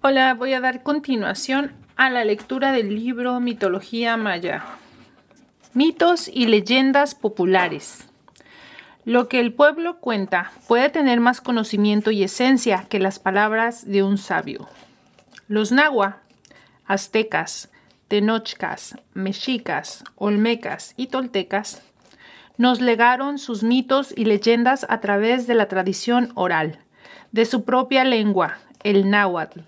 Hola, voy a dar continuación a la lectura del libro Mitología Maya. Mitos y leyendas populares. Lo que el pueblo cuenta puede tener más conocimiento y esencia que las palabras de un sabio. Los nahua, aztecas, tenochcas, mexicas, olmecas y toltecas nos legaron sus mitos y leyendas a través de la tradición oral, de su propia lengua, el náhuatl,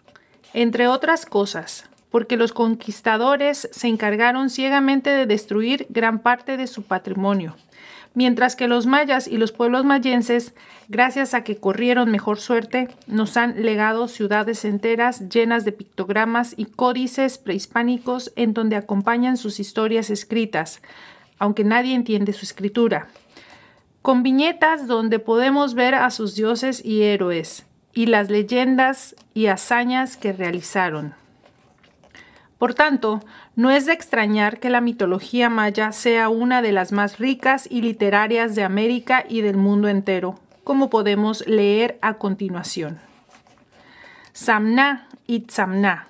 entre otras cosas, porque los conquistadores se encargaron ciegamente de destruir gran parte de su patrimonio, mientras que los mayas y los pueblos mayenses, gracias a que corrieron mejor suerte, nos han legado ciudades enteras llenas de pictogramas y códices prehispánicos en donde acompañan sus historias escritas, aunque nadie entiende su escritura, con viñetas donde podemos ver a sus dioses y héroes, y las leyendas y hazañas que realizaron. Por tanto, no es de extrañar que la mitología maya sea una de las más ricas y literarias de América y del mundo entero, como podemos leer a continuación. Samná y Tzamná.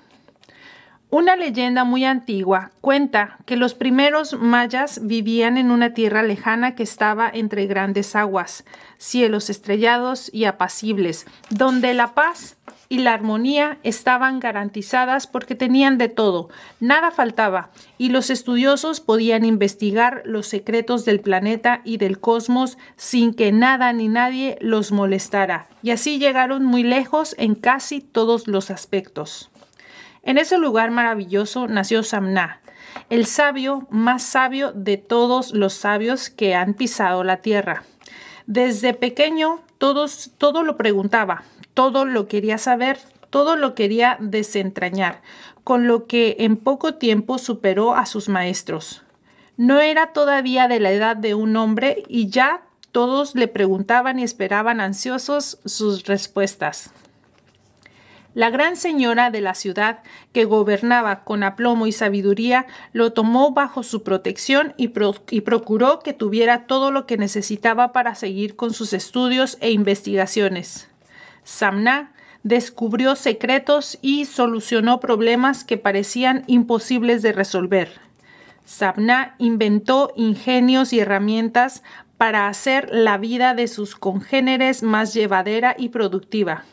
Una leyenda muy antigua cuenta que los primeros mayas vivían en una tierra lejana que estaba entre grandes aguas, cielos estrellados y apacibles, donde la paz y la armonía estaban garantizadas porque tenían de todo, nada faltaba, y los estudiosos podían investigar los secretos del planeta y del cosmos sin que nada ni nadie los molestara, y así llegaron muy lejos en casi todos los aspectos. En ese lugar maravilloso nació Samná, el sabio más sabio de todos los sabios que han pisado la tierra. Desde pequeño todo lo preguntaba, todo lo quería saber, todo lo quería desentrañar, con lo que en poco tiempo superó a sus maestros. No era todavía de la edad de un hombre y ya todos le preguntaban y esperaban ansiosos sus respuestas. La gran señora de la ciudad, que gobernaba con aplomo y sabiduría, lo tomó bajo su protección y procuró que tuviera todo lo que necesitaba para seguir con sus estudios e investigaciones. Samná descubrió secretos y solucionó problemas que parecían imposibles de resolver. Samná inventó ingenios y herramientas para hacer la vida de sus congéneres más llevadera y productiva.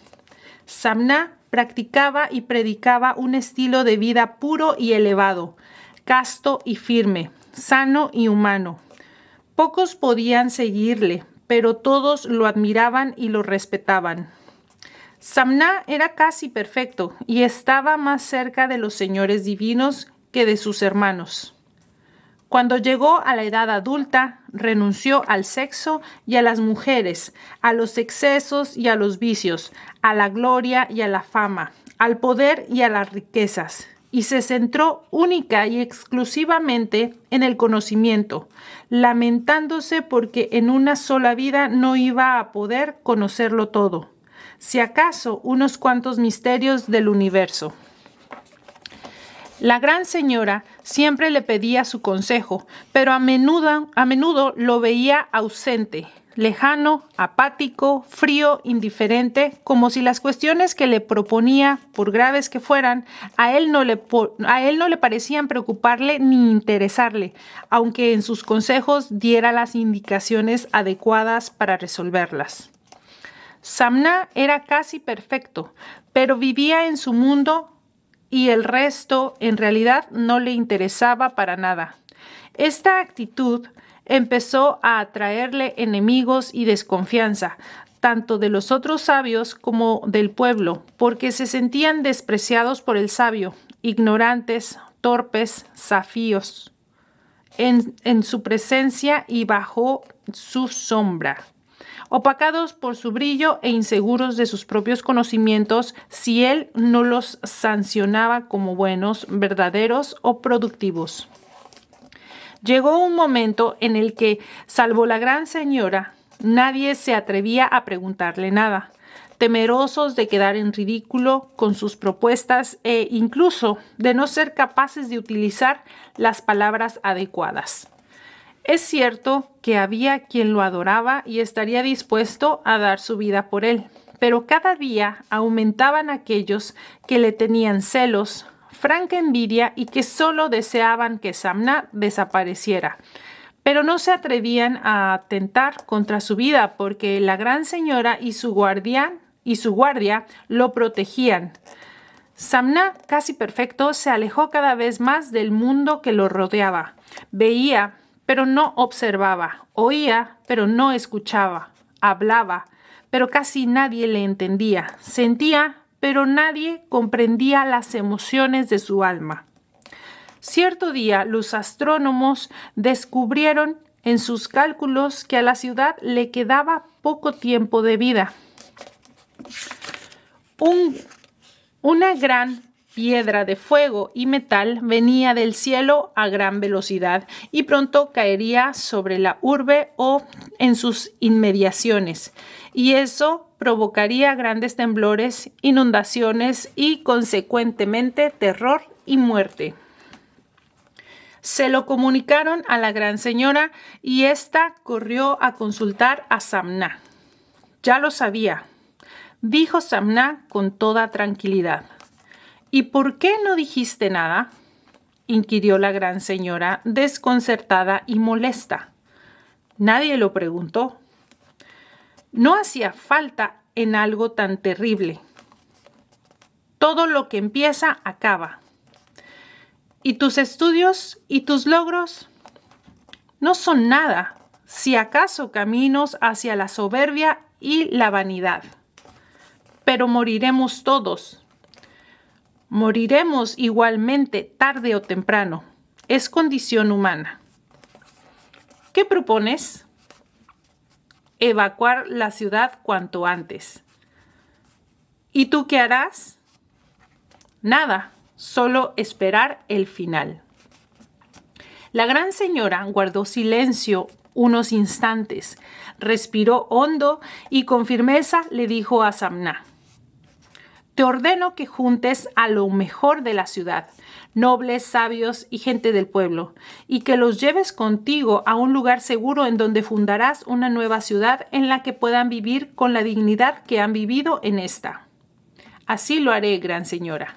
Samná practicaba y predicaba un estilo de vida puro y elevado, casto y firme, sano y humano. Pocos podían seguirle, pero todos lo admiraban y lo respetaban. Samná era casi perfecto y estaba más cerca de los señores divinos que de sus hermanos. Cuando llegó a la edad adulta, renunció al sexo y a las mujeres, a los excesos y a los vicios, a la gloria y a la fama, al poder y a las riquezas, y se centró única y exclusivamente en el conocimiento, lamentándose porque en una sola vida no iba a poder conocerlo todo, si acaso unos cuantos misterios del universo. La gran señora siempre le pedía su consejo, pero a menudo lo veía ausente, lejano, apático, frío, indiferente, como si las cuestiones que le proponía, por graves que fueran, a él no le parecían preocuparle ni interesarle, aunque en sus consejos diera las indicaciones adecuadas para resolverlas. Samná era casi perfecto, pero vivía en su mundo y el resto en realidad no le interesaba para nada. Esta actitud empezó a atraerle enemigos y desconfianza, tanto de los otros sabios como del pueblo, porque se sentían despreciados por el sabio, ignorantes, torpes, zafíos, en su presencia y bajo su sombra, opacados por su brillo e inseguros de sus propios conocimientos si él no los sancionaba como buenos, verdaderos o productivos. Llegó un momento en el que, salvo la gran señora, nadie se atrevía a preguntarle nada, temerosos de quedar en ridículo con sus propuestas e incluso de no ser capaces de utilizar las palabras adecuadas. Es cierto que había quien lo adoraba y estaría dispuesto a dar su vida por él, pero cada día aumentaban aquellos que le tenían celos, franca envidia y que solo deseaban que Samná desapareciera. Pero no se atrevían a atentar contra su vida porque la gran señora y su guardia lo protegían. Samná, casi perfecto, se alejó cada vez más del mundo que lo rodeaba. Veía, pero no observaba. Oía, pero no escuchaba. Hablaba, pero casi nadie le entendía. Sentía, pero nadie comprendía las emociones de su alma. Cierto día, los astrónomos descubrieron en sus cálculos que a la ciudad le quedaba poco tiempo de vida. Una gran piedra de fuego y metal venía del cielo a gran velocidad y pronto caería sobre la urbe o en sus inmediaciones, y eso provocaría grandes temblores, inundaciones y, consecuentemente, terror y muerte. Se lo comunicaron a la gran señora y ésta corrió a consultar a Samná. Ya lo sabía, dijo Samná con toda tranquilidad. ¿Y por qué no dijiste nada?, inquirió la gran señora, desconcertada y molesta. Nadie lo preguntó. No hacía falta en algo tan terrible. Todo lo que empieza acaba. ¿Y tus estudios y tus logros? No son nada, si acaso caminos hacia la soberbia y la vanidad. Pero moriremos todos. Moriremos igualmente tarde o temprano. Es condición humana. ¿Qué propones? Evacuar la ciudad cuanto antes. ¿Y tú qué harás? Nada, solo esperar el final. La gran señora guardó silencio unos instantes, respiró hondo y con firmeza le dijo a Samná: te ordeno que juntes a lo mejor de la ciudad, nobles, sabios y gente del pueblo, y que los lleves contigo a un lugar seguro en donde fundarás una nueva ciudad en la que puedan vivir con la dignidad que han vivido en esta. Así lo haré, gran señora.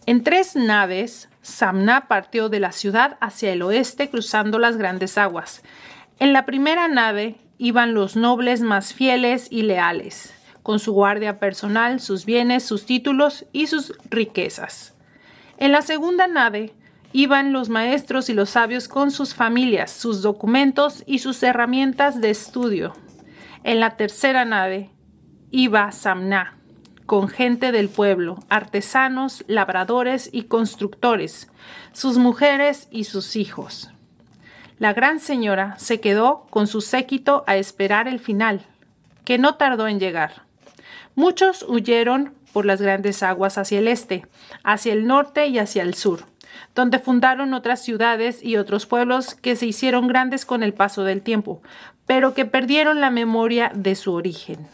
En 3 naves, Samná partió de la ciudad hacia el oeste cruzando las grandes aguas. En la primera nave iban los nobles más fieles y leales, con su guardia personal, sus bienes, sus títulos y sus riquezas. En la segunda nave iban los maestros y los sabios con sus familias, sus documentos y sus herramientas de estudio. En la tercera nave iba Samná, con gente del pueblo, artesanos, labradores y constructores, sus mujeres y sus hijos. La gran señora se quedó con su séquito a esperar el final, que no tardó en llegar. Muchos huyeron por las grandes aguas hacia el este, hacia el norte y hacia el sur, donde fundaron otras ciudades y otros pueblos que se hicieron grandes con el paso del tiempo, pero que perdieron la memoria de su origen.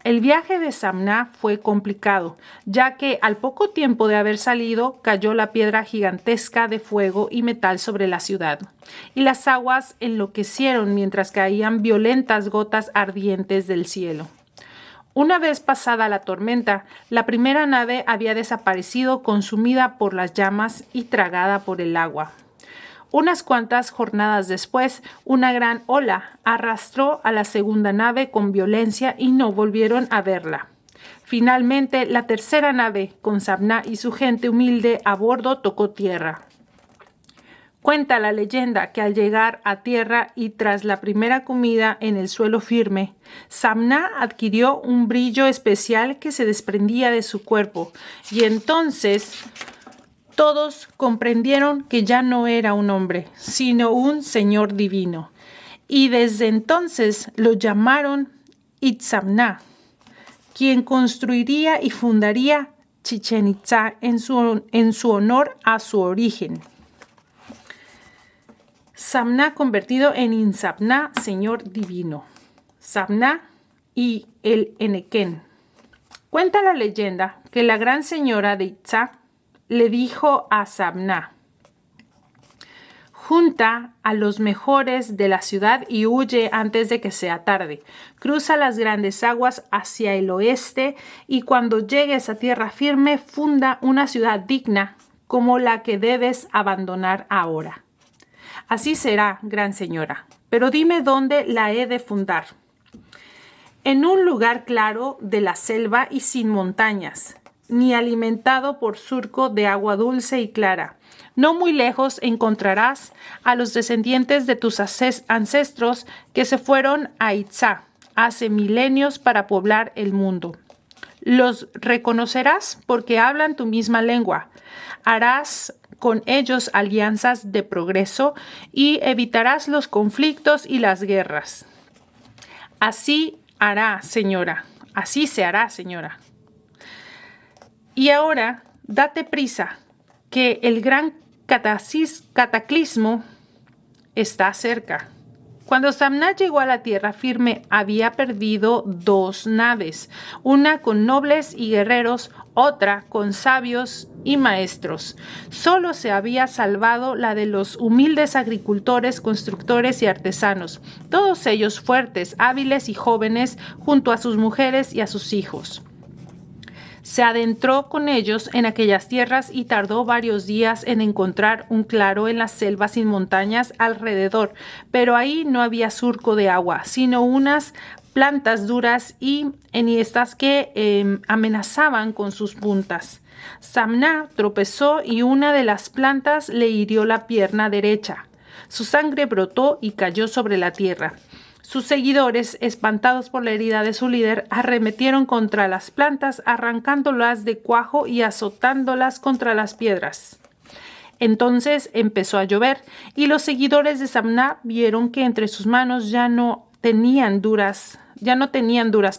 El viaje de Samná fue complicado, ya que al poco tiempo de haber salido cayó la piedra gigantesca de fuego y metal sobre la ciudad, y las aguas enloquecieron mientras caían violentas gotas ardientes del cielo. Una vez pasada la tormenta, la primera nave había desaparecido consumida por las llamas y tragada por el agua. Unas cuantas jornadas después, una gran ola arrastró a la segunda nave con violencia y no volvieron a verla. Finalmente, la tercera nave, con Samná y su gente humilde a bordo, tocó tierra. Cuenta la leyenda que al llegar a tierra y tras la primera comida en el suelo firme, Samná adquirió un brillo especial que se desprendía de su cuerpo, y entonces todos comprendieron que ya no era un hombre, sino un señor divino, y desde entonces lo llamaron Itzamná, quien construiría y fundaría Chichén Itzá en su honor a su origen. Samná convertido en Inzamná, señor divino. Samná y el Enequén. Cuenta la leyenda que la gran señora de Itzá le dijo a Samná: Junta a los mejores de la ciudad y huye antes de que sea tarde. Cruza las grandes aguas hacia el oeste y cuando llegues a tierra firme, funda una ciudad digna como la que debes abandonar ahora. Así será, gran señora, pero dime dónde la he de fundar. En un lugar claro de la selva y sin montañas, ni alimentado por surco de agua dulce y clara. No muy lejos encontrarás a los descendientes de tus ancestros que se fueron a Itzá hace milenios para poblar el mundo. Los reconocerás porque hablan tu misma lengua. Harás con ellos alianzas de progreso y evitarás los conflictos y las guerras. Así hará, señora. Así se hará, señora. Y ahora, date prisa, que el gran cataclismo está cerca. Cuando Samná llegó a la tierra firme, había perdido 2 naves, una con nobles y guerreros, otra con sabios y maestros. Solo se había salvado la de los humildes agricultores, constructores y artesanos, todos ellos fuertes, hábiles y jóvenes, junto a sus mujeres y a sus hijos. Se adentró con ellos en aquellas tierras y tardó varios días en encontrar un claro en las selvas sin montañas alrededor, pero ahí no había surco de agua, sino unas plantas duras y enhiestas que amenazaban con sus puntas. Samná tropezó y una de las plantas le hirió la pierna derecha. Su sangre brotó y cayó sobre la tierra. Sus seguidores, espantados por la herida de su líder, arremetieron contra las plantas, arrancándolas de cuajo y azotándolas contra las piedras. Entonces empezó a llover, y los seguidores de Samná vieron que entre sus manos ya no tenían duras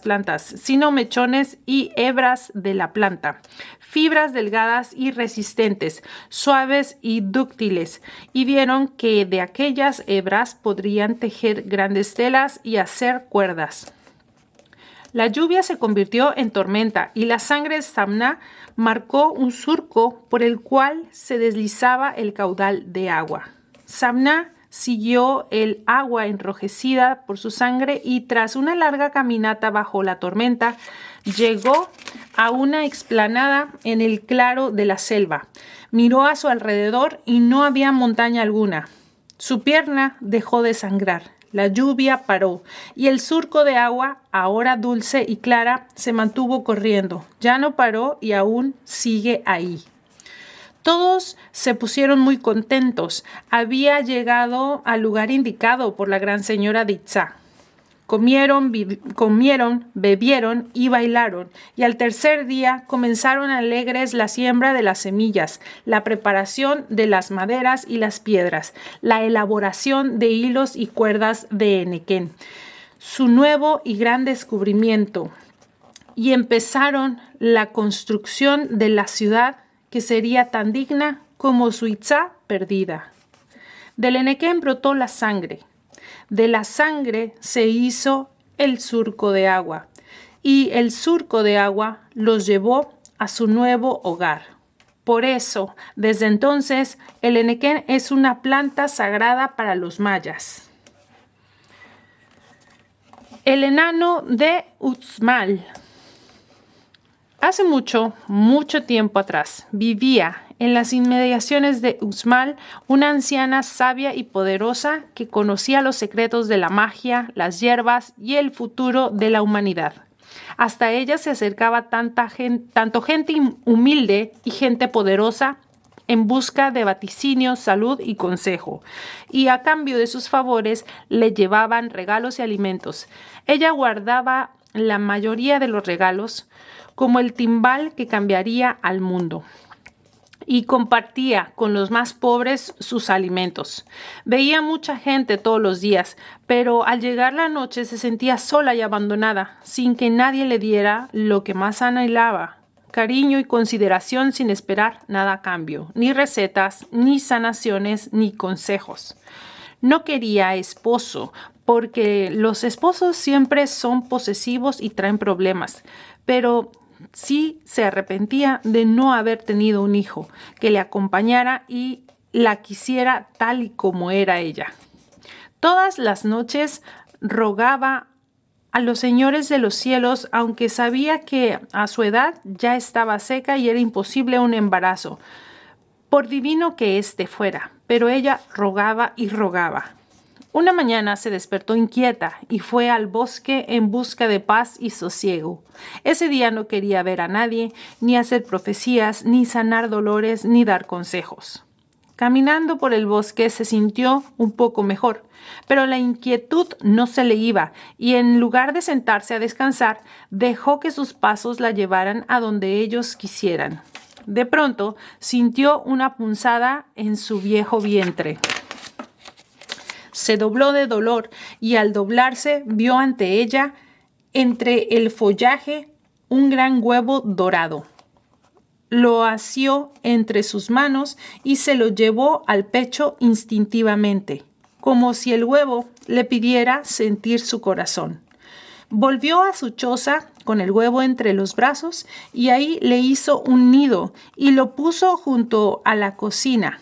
plantas, sino mechones y hebras de la planta, fibras delgadas y resistentes, suaves y dúctiles, y vieron que de aquellas hebras podrían tejer grandes telas y hacer cuerdas. La lluvia se convirtió en tormenta y la sangre de Samná marcó un surco por el cual se deslizaba el caudal de agua. Samná siguió el agua enrojecida por su sangre y tras una larga caminata bajo la tormenta, llegó a una explanada en el claro de la selva. Miró a su alrededor y no había montaña alguna. Su pierna dejó de sangrar. La lluvia paró y el surco de agua, ahora dulce y clara, se mantuvo corriendo. Ya no paró y aún sigue ahí. Todos se pusieron muy contentos. Había llegado al lugar indicado por la gran señora de Itzá. Comieron, bebieron y bailaron, y al tercer día comenzaron alegres la siembra de las semillas, la preparación de las maderas y las piedras, la elaboración de hilos y cuerdas de henequén, su nuevo y gran descubrimiento, y empezaron la construcción de la ciudad que sería tan digna como su Itzá perdida. Del henequén brotó la sangre. De la sangre se hizo el surco de agua, y el surco de agua los llevó a su nuevo hogar. Por eso, desde entonces, el henequén es una planta sagrada para los mayas. El enano de Uxmal. Hace mucho, mucho tiempo atrás, vivía en las inmediaciones de Uxmal una anciana sabia y poderosa que conocía los secretos de la magia, las hierbas y el futuro de la humanidad. Hasta ella se acercaba tanto gente humilde y gente poderosa en busca de vaticinio, salud y consejo, y a cambio de sus favores le llevaban regalos y alimentos. Ella guardaba la mayoría de los regalos, como el timbal que cambiaría al mundo, y compartía con los más pobres sus alimentos. Veía mucha gente todos los días, pero al llegar la noche se sentía sola y abandonada, sin que nadie le diera lo que más anhelaba: cariño y consideración, sin esperar nada a cambio, ni recetas, ni sanaciones, ni consejos. No quería esposo, porque los esposos siempre son posesivos y traen problemas, pero sí se arrepentía de no haber tenido un hijo que le acompañara y la quisiera tal y como era ella. Todas las noches rogaba a los señores de los cielos, aunque sabía que a su edad ya estaba seca y era imposible un embarazo, por divino que éste fuera, pero ella rogaba y rogaba. Una mañana se despertó inquieta y fue al bosque en busca de paz y sosiego. Ese día no quería ver a nadie, ni hacer profecías, ni sanar dolores, ni dar consejos. Caminando por el bosque se sintió un poco mejor, pero la inquietud no se le iba y en lugar de sentarse a descansar, dejó que sus pasos la llevaran a donde ellos quisieran. De pronto sintió una punzada en su viejo vientre. Se dobló de dolor y al doblarse vio ante ella, entre el follaje, un gran huevo dorado. Lo asió entre sus manos y se lo llevó al pecho instintivamente, como si el huevo le pidiera sentir su corazón. Volvió a su choza con el huevo entre los brazos y ahí le hizo un nido y lo puso junto a la cocina,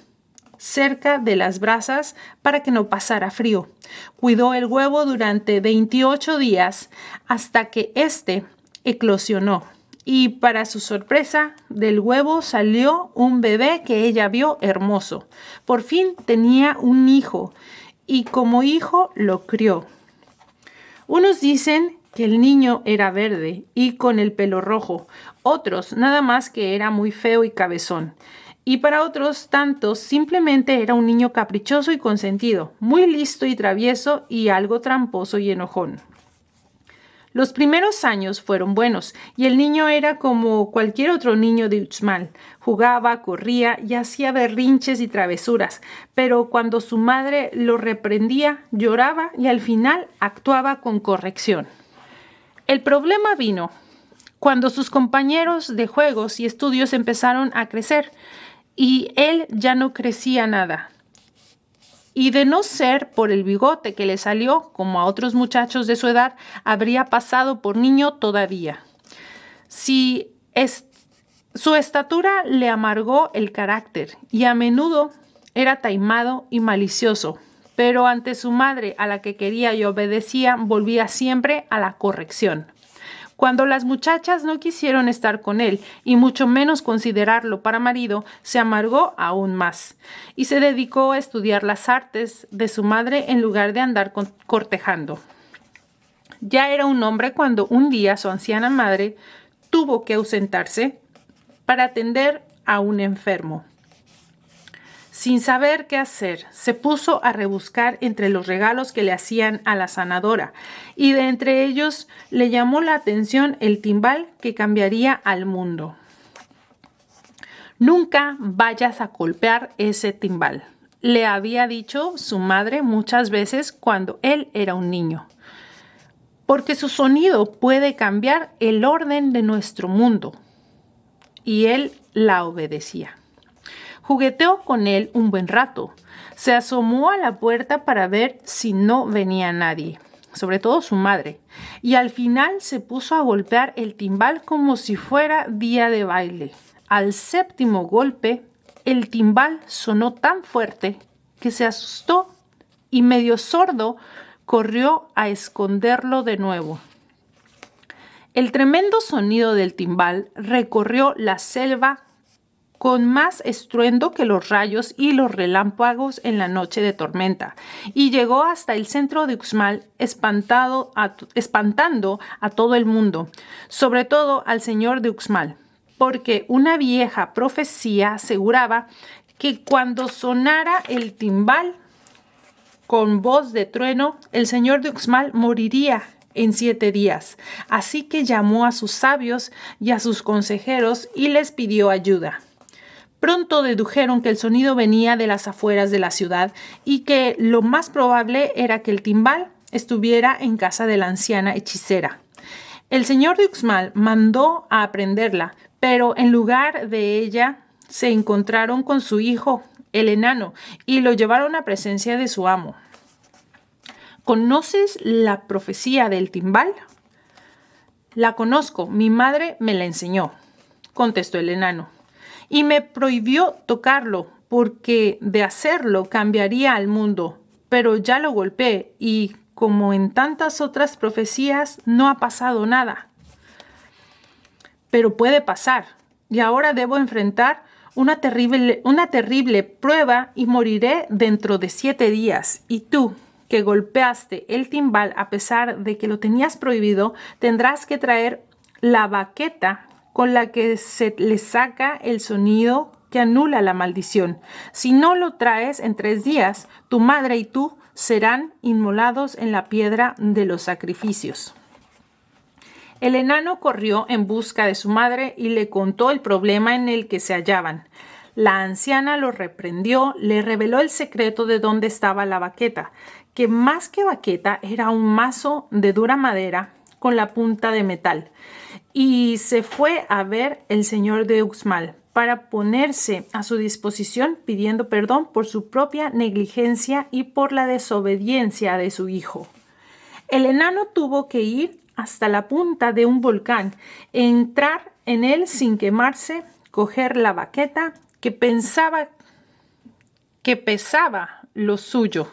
cerca de las brasas para que no pasara frío. Cuidó el huevo durante 28 días hasta que éste eclosionó. Y para su sorpresa, del huevo salió un bebé que ella vio hermoso. Por fin tenía un hijo y como hijo lo crió. Unos dicen que el niño era verde y con el pelo rojo, otros nada más que era muy feo y cabezón. Y para otros tantos simplemente era un niño caprichoso y consentido, muy listo y travieso y algo tramposo y enojón. Los primeros años fueron buenos y el niño era como cualquier otro niño de Uxmal. Jugaba, corría y hacía berrinches y travesuras, pero cuando su madre lo reprendía, lloraba y al final actuaba con corrección. El problema vino cuando sus compañeros de juegos y estudios empezaron a crecer y él ya no crecía nada. Y de no ser por el bigote que le salió, como a otros muchachos de su edad, habría pasado por niño todavía. Su estatura le amargó el carácter y a menudo era taimado y malicioso, pero ante su madre, a la que quería y obedecía, volvía siempre a la corrección. Cuando las muchachas no quisieron estar con él y mucho menos considerarlo para marido, se amargó aún más y se dedicó a estudiar las artes de su madre en lugar de andar cortejando. Ya era un hombre cuando un día su anciana madre tuvo que ausentarse para atender a un enfermo. Sin saber qué hacer, se puso a rebuscar entre los regalos que le hacían a la sanadora y de entre ellos le llamó la atención el timbal que cambiaría al mundo. Nunca vayas a golpear ese timbal, le había dicho su madre muchas veces cuando él era un niño, porque su sonido puede cambiar el orden de nuestro mundo. Y él la obedecía. Jugueteó con él un buen rato. Se asomó a la puerta para ver si no venía nadie, sobre todo su madre, y al final se puso a golpear el timbal como si fuera día de baile. Al séptimo golpe, el timbal sonó tan fuerte que se asustó y medio sordo corrió a esconderlo de nuevo. El tremendo sonido del timbal recorrió la selva con más estruendo que los rayos y los relámpagos en la noche de tormenta, y llegó hasta el centro de Uxmal espantando a todo el mundo, sobre todo al señor de Uxmal, porque una vieja profecía aseguraba que cuando sonara el timbal con voz de trueno, el señor de Uxmal moriría en 7 días. Así que llamó a sus sabios y a sus consejeros y les pidió ayuda. Pronto dedujeron que el sonido venía de las afueras de la ciudad y que lo más probable era que el timbal estuviera en casa de la anciana hechicera. El señor de Uxmal mandó a aprenderla, pero en lugar de ella se encontraron con su hijo, el enano, y lo llevaron a presencia de su amo. ¿Conoces la profecía del timbal? La conozco, mi madre me la enseñó, contestó el enano. Y me prohibió tocarlo porque de hacerlo cambiaría al mundo, pero ya lo golpeé y, como en tantas otras profecías, no ha pasado nada. Pero puede pasar, y ahora debo enfrentar una terrible prueba y moriré dentro de 7 días. Y tú, que golpeaste el timbal a pesar de que lo tenías prohibido, tendrás que traer la baqueta con la que se le saca el sonido que anula la maldición. Si no lo traes en 3 días, tu madre y tú serán inmolados en la piedra de los sacrificios. El enano corrió en busca de su madre y le contó el problema en el que se hallaban. La anciana lo reprendió, le reveló el secreto de dónde estaba la baqueta, que más que baqueta era un mazo de dura madera con la punta de metal, y se fue a ver el señor de Uxmal para ponerse a su disposición pidiendo perdón por su propia negligencia y por la desobediencia de su hijo. El enano tuvo que ir hasta la punta de un volcán, entrar en él sin quemarse, coger la baqueta que pesaba lo suyo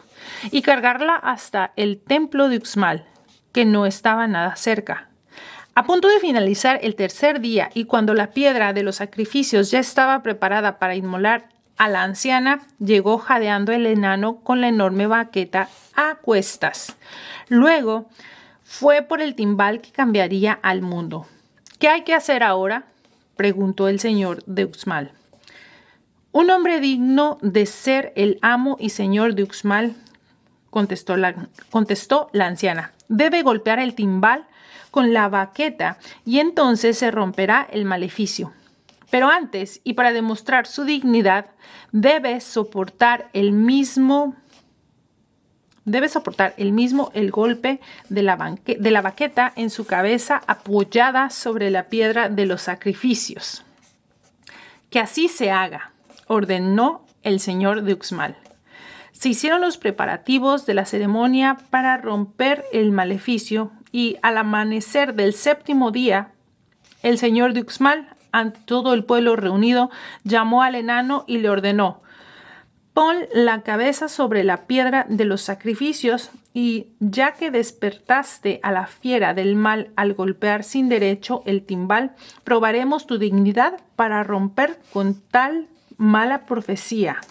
y cargarla hasta el templo de Uxmal, que no estaba nada cerca. A punto de finalizar el 3er día y cuando la piedra de los sacrificios ya estaba preparada para inmolar a la anciana, llegó jadeando el enano con la enorme baqueta a cuestas. Luego fue por el timbal que cambiaría al mundo. ¿Qué hay que hacer ahora?, preguntó el señor de Uxmal. Un hombre digno de ser el amo y señor de Uxmal, contestó la anciana. Debe golpear el timbal con la baqueta y entonces se romperá el maleficio. Pero antes, y para demostrar su dignidad, debe soportar el mismo el golpe de la baqueta en su cabeza apoyada sobre la piedra de los sacrificios. Que así se haga, ordenó el señor de Uxmal. Se hicieron los preparativos de la ceremonia para romper el maleficio y al amanecer del 7º día, el señor de Uxmal, ante todo el pueblo reunido, llamó al enano y le ordenó: pon la cabeza sobre la piedra de los sacrificios y, ya que despertaste a la fiera del mal al golpear sin derecho el timbal, probaremos tu dignidad para romper con tal mala profecía.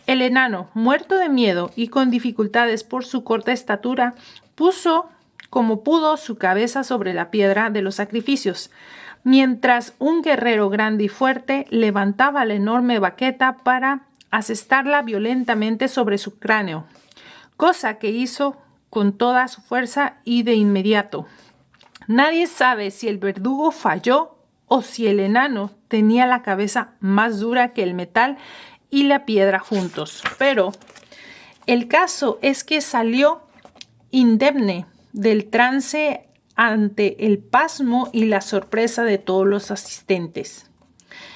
El enano, muerto de miedo y con dificultades por su corta estatura, puso como pudo su cabeza sobre la piedra de los sacrificios, mientras un guerrero grande y fuerte levantaba la enorme baqueta para asestarla violentamente sobre su cráneo, cosa que hizo con toda su fuerza y de inmediato. Nadie sabe si el verdugo falló o si el enano tenía la cabeza más dura que el metal y la piedra juntos, pero el caso es que salió indemne del trance ante el pasmo y la sorpresa de todos los asistentes.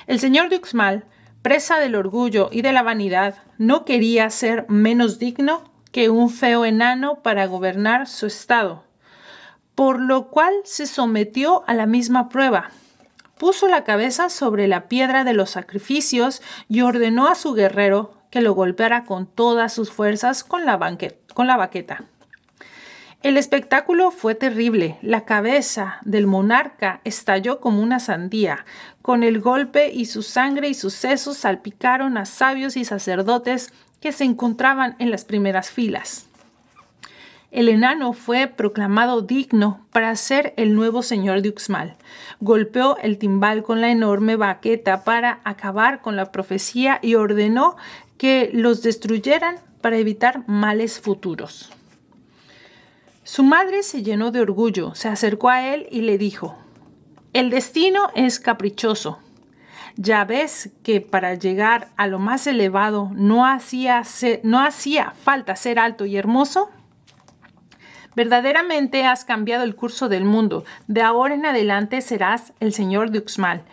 El señor de Uxmal, presa del orgullo y de la vanidad, no quería ser menos digno que un feo enano para gobernar su estado, por lo cual se sometió a la misma prueba. Puso la cabeza sobre la piedra de los sacrificios y ordenó a su guerrero que lo golpeara con todas sus fuerzas con la baqueta. El espectáculo fue terrible. La cabeza del monarca estalló como una sandía con el golpe y su sangre y sus sesos salpicaron a sabios y sacerdotes que se encontraban en las primeras filas. El enano fue proclamado digno para ser el nuevo señor de Uxmal. Golpeó el timbal con la enorme baqueta para acabar con la profecía y ordenó que los destruyeran para evitar males futuros. Su madre se llenó de orgullo, se acercó a él y le dijo: «El destino es caprichoso. Ya ves que para llegar a lo más elevado no hacía falta ser alto y hermoso. Verdaderamente has cambiado el curso del mundo. De ahora en adelante serás el señor de Uxmal.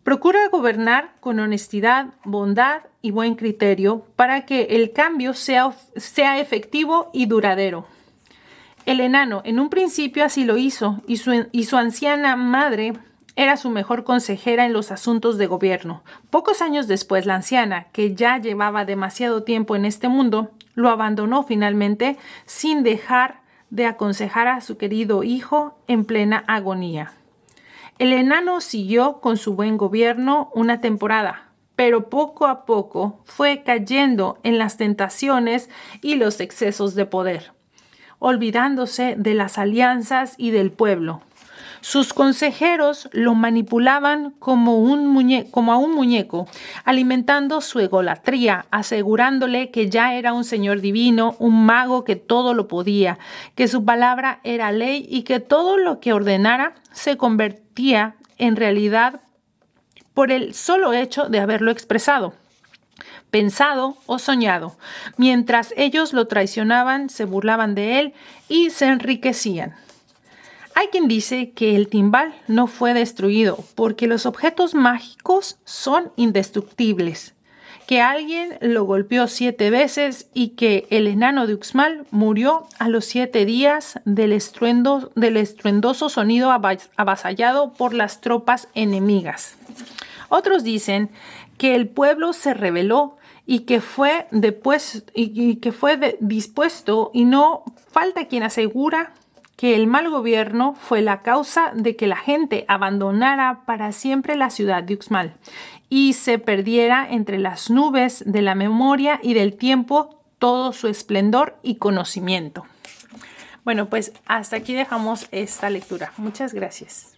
Procura gobernar con honestidad, bondad y buen criterio para que el cambio sea efectivo y duradero». El enano en un principio así lo hizo y su anciana madre era su mejor consejera en los asuntos de gobierno. Pocos años después, la anciana, que ya llevaba demasiado tiempo en este mundo, lo abandonó finalmente sin dejar de aconsejar a su querido hijo en plena agonía. El enano siguió con su buen gobierno una temporada, pero poco a poco fue cayendo en las tentaciones y los excesos de poder, olvidándose de las alianzas y del pueblo. Sus consejeros lo manipulaban como a un muñeco, alimentando su egolatría, asegurándole que ya era un señor divino, un mago que todo lo podía, que su palabra era ley y que todo lo que ordenara se convertía en realidad por el solo hecho de haberlo expresado, pensado o soñado. Mientras ellos lo traicionaban, se burlaban de él y se enriquecían. Hay quien dice que el timbal no fue destruido porque los objetos mágicos son indestructibles, que alguien lo golpeó 7 veces y que el enano de Uxmal murió a los 7 días del estruendoso sonido avasallado por las tropas enemigas. Otros dicen que el pueblo se rebeló y que fue dispuesto, y no falta quien asegura que el mal gobierno fue la causa de que la gente abandonara para siempre la ciudad de Uxmal y se perdiera entre las nubes de la memoria y del tiempo todo su esplendor y conocimiento. Bueno, pues hasta aquí dejamos esta lectura. Muchas gracias.